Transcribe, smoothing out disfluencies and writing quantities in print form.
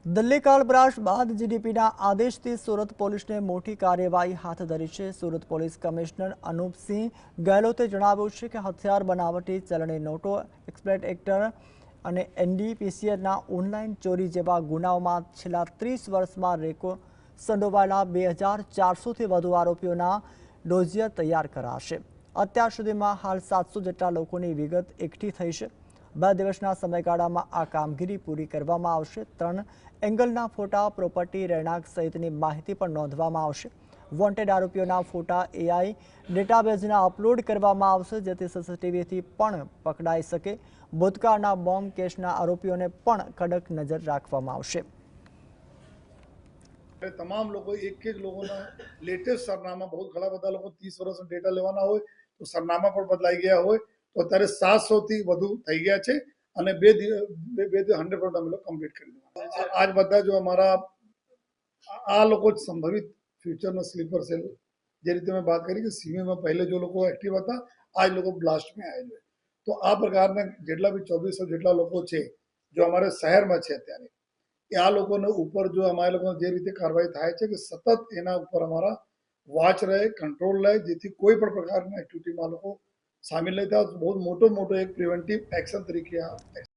Delhi car blast બાદ જીડીપીના આદેશથી સુરત પોલીસને મોટી કાર્યવાહી હાથ ધરી છે। સુરત પોલીસ કમિશનર અનુપસિંહ ગેહલોતે જણાવ્યું છે કે હથિયાર બનાવટી, ચલણી નોટો, એક્સપ્લેટ એક્ટર અને એનડીપીસીના ઓનલાઈન ચોરી જેવા ગુનાઓમાં છેલ્લા 30 વર્ષમાં સંડોવાયેલા 2400થી વધુ આરોપીઓના ડોઝિયર તૈયાર કરાશે। અત્યાર સુધીમાં હાલ 700 જેટલા લોકોની વિગત એકઠી થઈ છે। 2 દિવસના સમયગાળામાં આ કામગીરી પૂરી કરવામાં આવશે। 3 એંગલના ફોટા, પ્રોપર્ટી, રહેણાંક સહિતની માહિતી પણ નોંધવામાં આવશે। વોન્ટેડ આરોપીઓના ફોટા એઆઈ ડેટાબેઝમાં અપલોડ કરવામાં આવશે, જેથી સીસીટીવીથી પણ પકડાઈ શકે। ભૂતકાળના બોમ્બ કેસના આરોપીઓને પણ કડક નજર રાખવામાં આવશે। તમામ લોકો એક જ લોકોના લેટેસ્ટ સરનામા बहुत ઘણા બધા લોકો 30 વર્ષનો ડેટા લેવાના હોય તો સરનામા પણ બદલાઈ ગયા હોય તો અત્યારે 700 થી વધુ થઈ ગયા છે અને 100% અમે લોકો કમ્પ્લીટ કરી દીધા। આજ બધા જો અમારા આ લોકો સંભવિત फ्यूचर में स्लीपर सेल જે રીતે મેં बात કરી કે સીમે में पहले जो લોકો एक्टिव હતા आज लोग ब्लास्ट में आए हुए तो આ પ્રકારના જેટલા બી 2400 જેટલા લોકો છે જો અમારે શહેરમાં છે અત્યારે આ લોકોને ઉપર જો અમારે લોકો જે રીતે કાર્યવાહી થાય છે કે સતત એના ઉપર અમારા વોચ રહે, કંટ્રોલ રહે, જેથી કોઈ પણ પ્રકારના એક્ટિવિટીમાં લોકો સામેલ નહીં થાય। બહુ મોટો એક પ્રિવેન્ટિવ એક્શન તરીકે આ